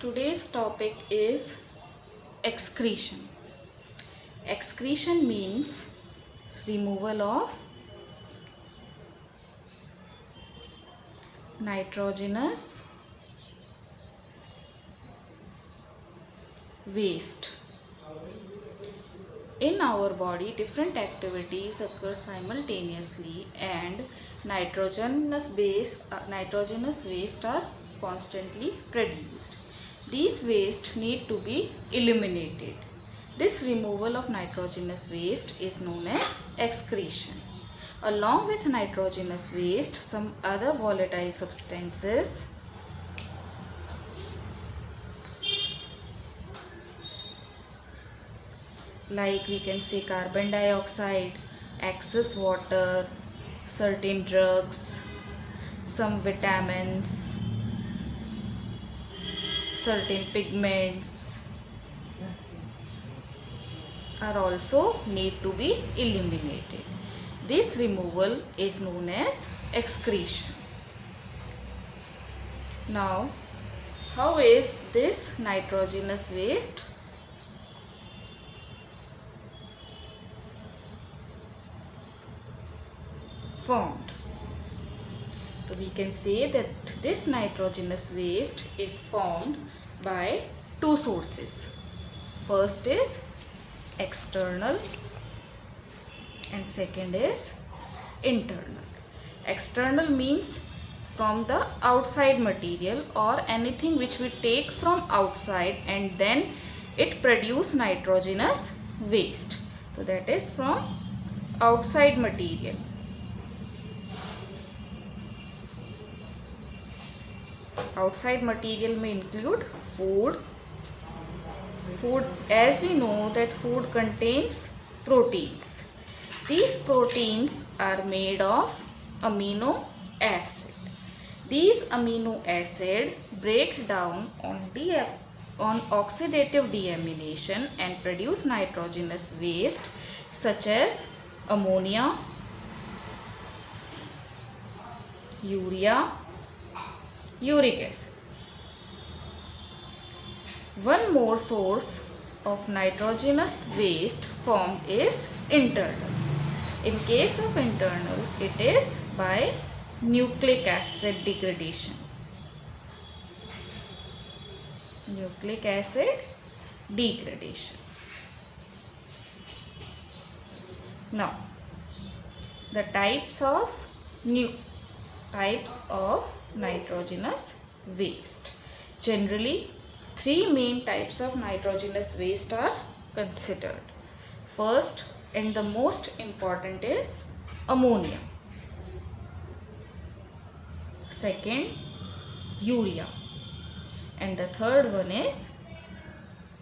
Today's topic is excretion. Excretion means removal of nitrogenous waste. In our body, different activities occur simultaneously and nitrogenous waste are constantly produced. These waste need to be eliminated. This removal of nitrogenous waste is known as excretion. Along with nitrogenous waste, some other volatile substances like we can say carbon dioxide, excess water, certain drugs, some vitamins, certain pigments are also need to be eliminated. This removal is known as excretion. Now, how is this nitrogenous waste formed? So we can say that this nitrogenous waste is formed by two sources. First is external and second is internal. External means from the outside material or anything which we take from outside and then it produce nitrogenous waste. So that is from outside material. Outside material may include food. Food, as we know that food contains proteins. These proteins are made of amino acid. These amino acid break down on oxidative deamination and produce nitrogenous waste such as ammonia, urea, uric acid. One more source of nitrogenous waste formed is internal. In case of internal, it is by nucleic acid degradation. Nucleic acid degradation. Now, the types of nitrogenous waste. Generally, three main types of nitrogenous waste are considered. First and the most important is ammonia. Second, urea. And the third one is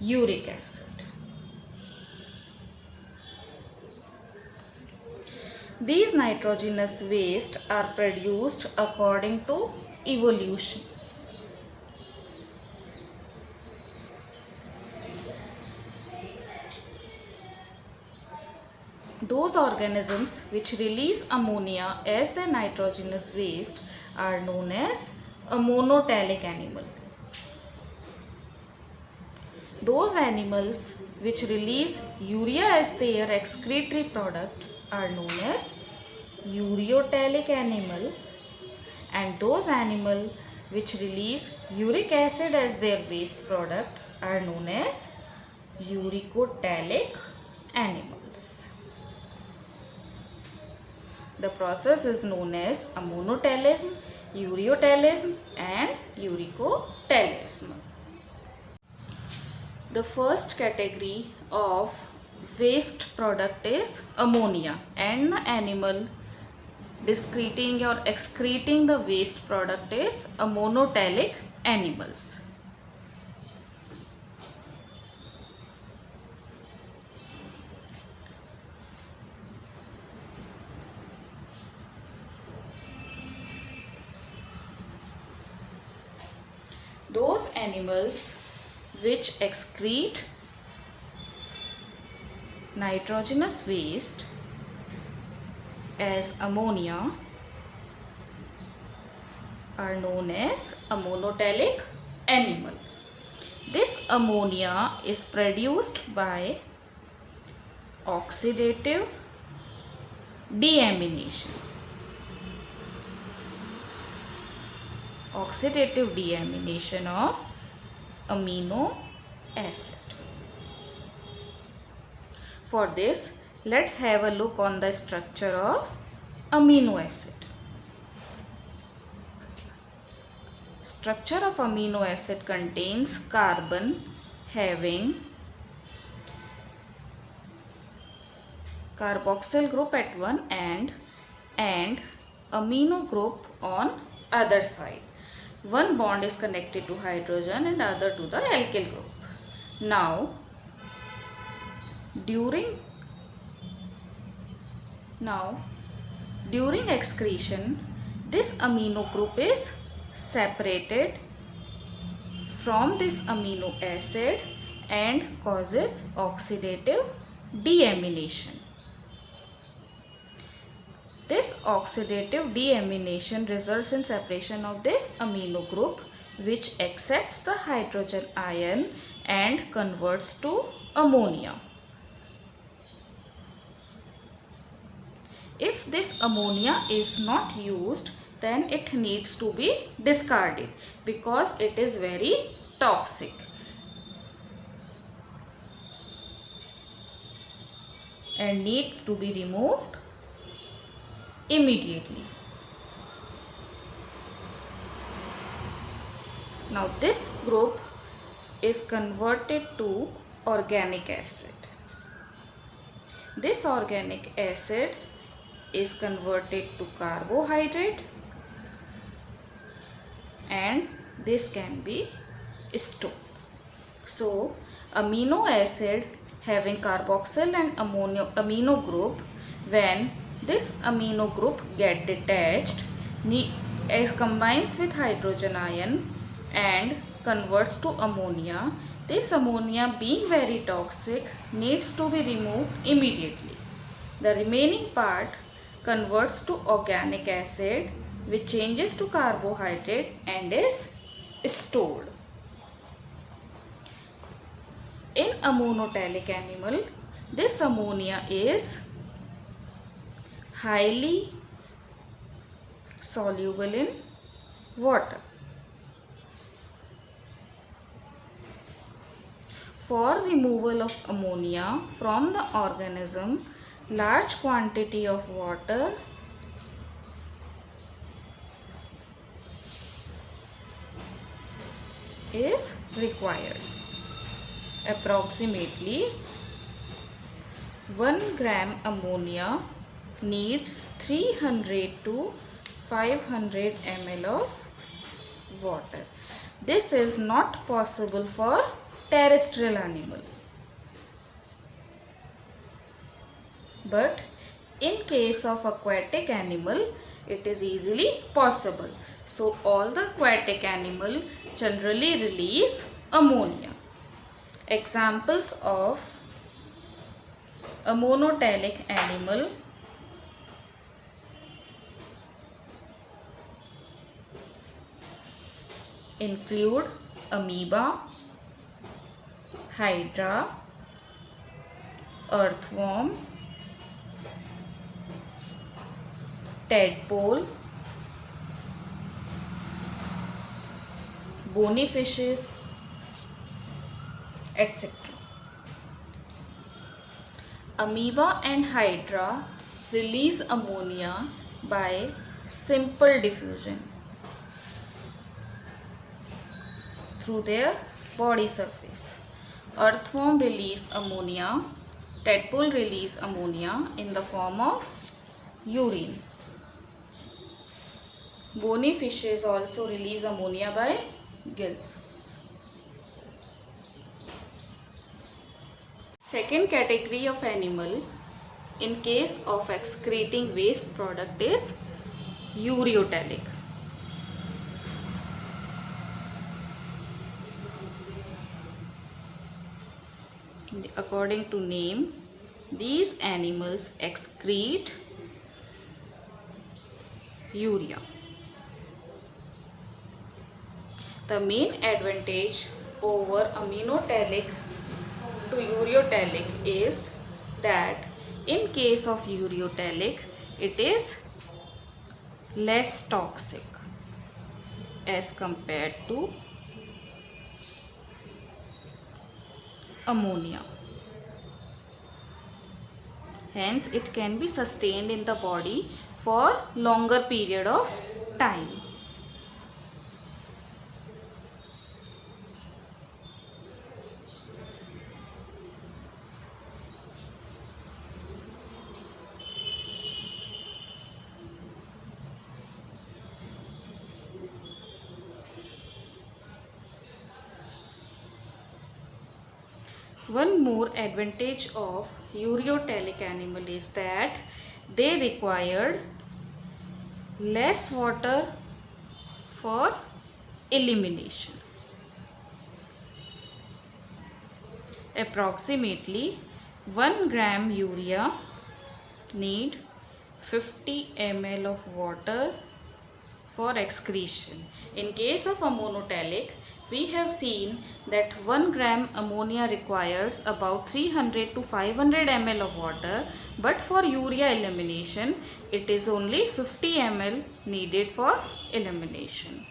uric acid. These nitrogenous waste are produced according to evolution. Those organisms which release ammonia as their nitrogenous waste are known as a monotelic animal. Those animals which release urea as their excretory product are known as ureotelic animal, and those animals which release uric acid as their waste product are known as uricotelic animals. The process is known as ammonotelism, ureotelism and uricotelism. The first category of waste product is ammonia, and the animal excreting the waste product is a monotelic animals. Those animals which excrete nitrogenous waste as ammonia are known as a monotelic animal. This ammonia is produced by oxidative deamination. Oxidative deamination of amino acid. For this, let's have a look on the structure of amino acid. Structure of amino acid contains carbon having carboxyl group at one end and amino group on other side. One bond is connected to hydrogen and other to the alkyl group. Now during excretion, this amino group is separated from this amino acid and causes oxidative deamination. This oxidative deamination results in separation of this amino group, which accepts the hydrogen ion and converts to ammonia. If this ammonia is not used, then it needs to be discarded because it is very toxic. And needs to be removed immediately. Now this group is converted to organic acid. This organic acid is converted to carbohydrate and this can be stored. So amino acid having carboxyl and amino group, when this amino group get detached, combines with hydrogen ion and converts to ammonia. This ammonia, being very toxic, needs to be removed immediately. The remaining part converts to organic acid, which changes to carbohydrate and is stored. In a monotelic animal, this ammonia is highly soluble in water. For removal of ammonia from the organism, large quantity of water is required. Approximately 1 gram ammonia needs 300 to 500 ml of water. This is not possible for terrestrial animal, but in case of aquatic animal it is easily possible. So all the aquatic animal generally release ammonia. Examples of a monotelic animal include amoeba, hydra, earthworm, tadpole, bony fishes, etc. Amoeba and hydra release ammonia by simple diffusion through their body surface. Earthworm release ammonia, tadpole release ammonia in the form of urine. Bony fishes also release ammonia by gills. Second category of animal in case of excreting waste product is ureotelic. According to name, these animals excrete urea. The main advantage over aminotelic to ureotelic is that in case of ureotelic, it is less toxic as compared to ammonia. Hence, it can be sustained in the body for longer period of time. One more advantage of ureotelic animal is that they required less water for elimination. Approximately 1 gram urea need 50 ml of water for excretion. In case of ammonotelic, we have seen that 1 gram ammonia requires about 300 to 500 ml of water, but for urea elimination, it is only 50 ml needed for elimination.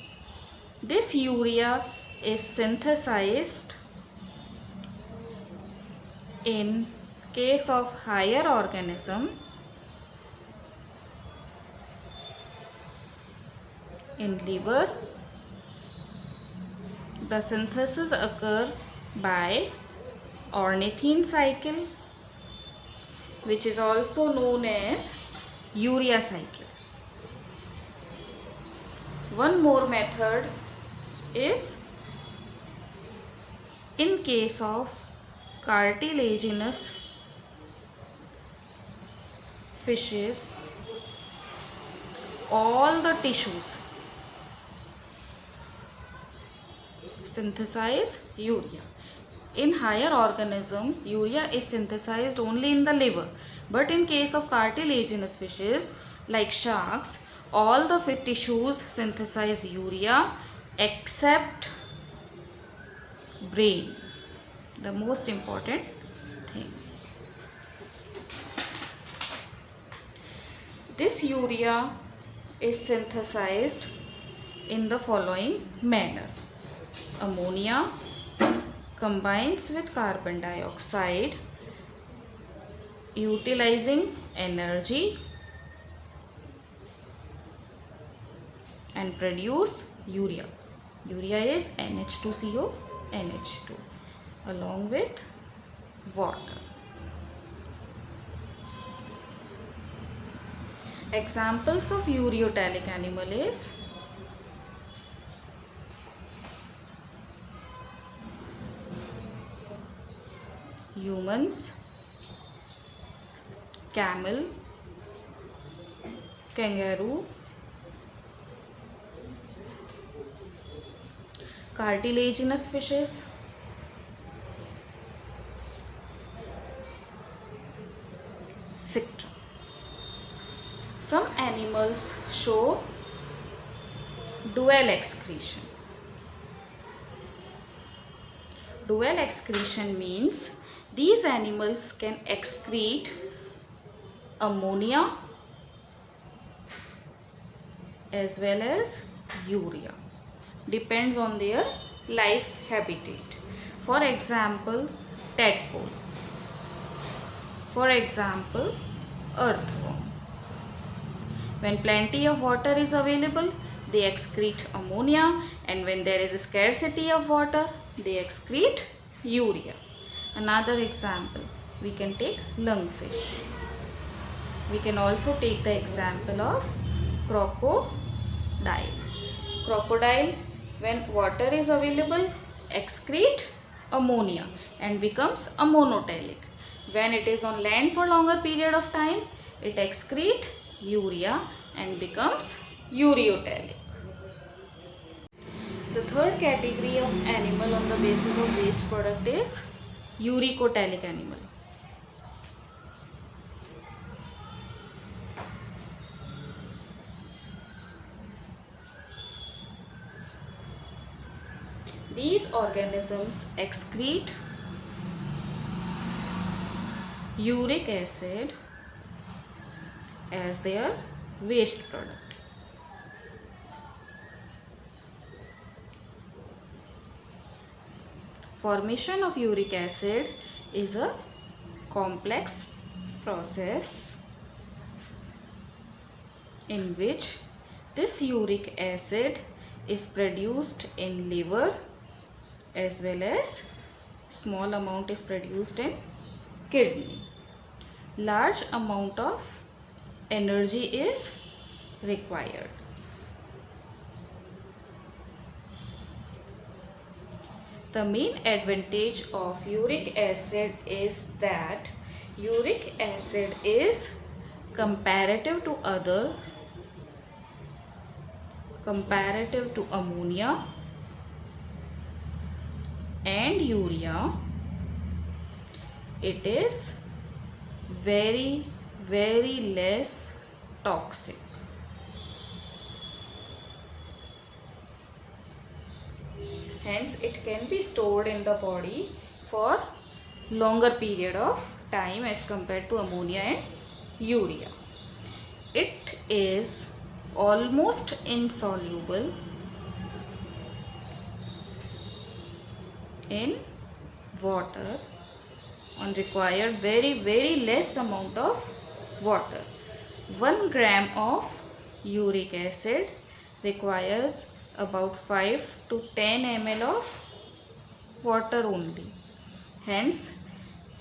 This urea is synthesized in case of higher organism in liver. The synthesis occur by ornithine cycle, which is also known as urea cycle. One more method is in case of cartilaginous fishes, all the tissues synthesize urea. In higher organism, urea is synthesized only in the liver, but in case of cartilaginous fishes like sharks, all the tissues synthesize urea except brain, the most important thing. This urea is synthesized in the following manner. Ammonia combines with carbon dioxide utilizing energy and produce urea. Urea is NH2CO, NH2 along with water. Examples of ureotelic animal is humans, camel, kangaroo, cartilaginous fishes, etc. Some animals show dual excretion. Dual excretion means these animals can excrete ammonia as well as urea. Depends on their life habitat. For example, tadpole. For example, earthworm. When plenty of water is available, they excrete ammonia, and when there is a scarcity of water, they excrete urea. Another example, we can take lungfish. We can also take the example of crocodile. Crocodile, when water is available, excrete ammonia and becomes ammonotelic. When it is on land for longer period of time, it excrete urea and becomes ureotelic. The third category of animal on the basis of waste product is uricotelic animal. These organisms excrete uric acid as their waste product. Formation of uric acid is a complex process in which this uric acid is produced in liver as well as small amount is produced in kidney. Large amount of energy is required. The main advantage of uric acid is that uric acid is comparative to ammonia and urea, it is very less toxic. Hence it can be stored in the body for longer period of time as compared to ammonia and urea. It is almost insoluble in water and require very less amount of water. 1 gram of uric acid requires about 5 to 10 ml of water only. Hence,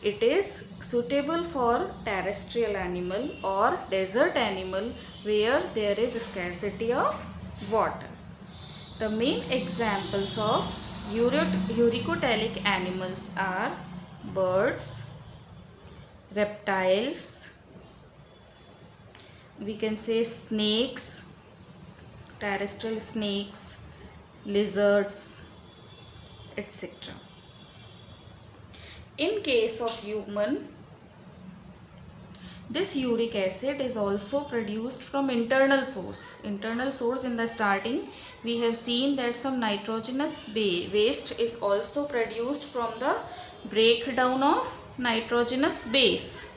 it is suitable for terrestrial animal or desert animal where there is scarcity of water. The main examples of uricotelic animals are birds, reptiles, we can say snakes, terrestrial snakes, lizards, etc. In case of human, this uric acid is also produced from internal source. Internal source, in the starting we have seen that some nitrogenous waste is also produced from the breakdown of nitrogenous base.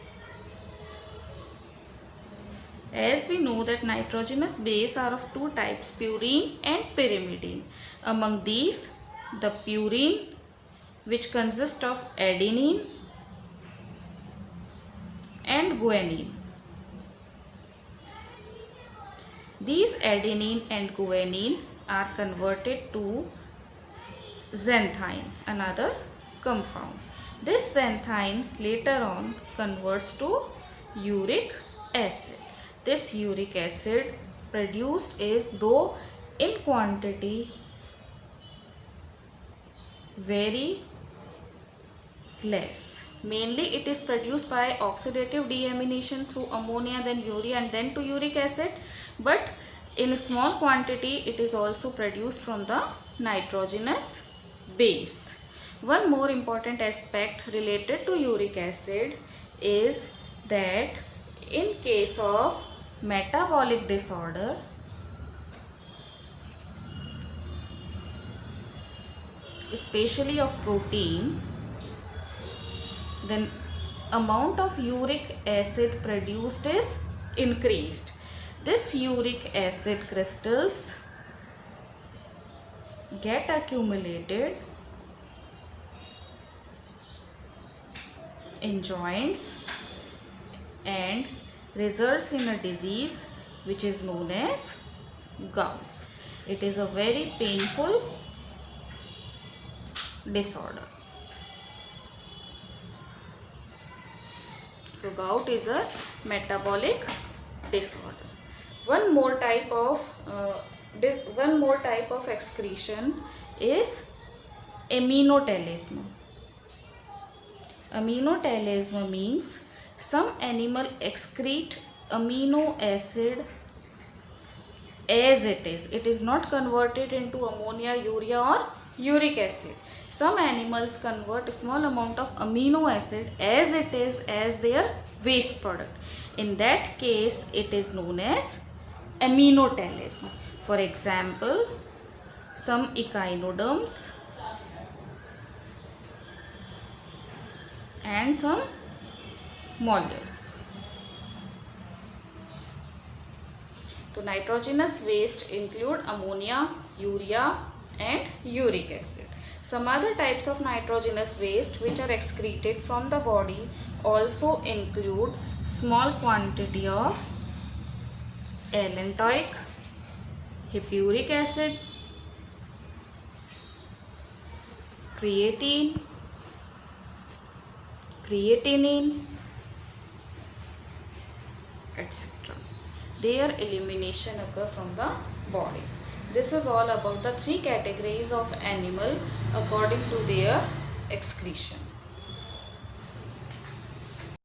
As we know that nitrogenous base are of two types, purine and pyrimidine. Among these, the purine, which consists of adenine and guanine. These adenine and guanine are converted to xanthine, another compound. This xanthine later on converts to uric acid. This uric acid produced is, though in quantity, very less. Mainly it is produced by oxidative deamination through ammonia, then urea and then to uric acid, but in small quantity it is also produced from the nitrogenous base. One more important aspect related to uric acid is that in case of metabolic disorder, especially of protein, then amount of uric acid produced is increased. This uric acid crystals get accumulated in joints and results in a disease which is known as gouts. It is a very painful disorder. So gout is a metabolic disorder. One more type of excretion is aminotelism. Aminotelism means some animal excrete amino acid as it is. It is not converted into ammonia, urea or uric acid. Some animals convert a small amount of amino acid as it is as their waste product. In that case, it is known as aminotelism. For example, some echinoderms and some mollusk. So nitrogenous waste include ammonia, urea and uric acid. Some other types of nitrogenous waste which are excreted from the body also include small quantity of allantoic, hippuric acid, creatine, creatinine, etc. Their elimination occur from the body. This is all about the three categories of animal according to their excretion.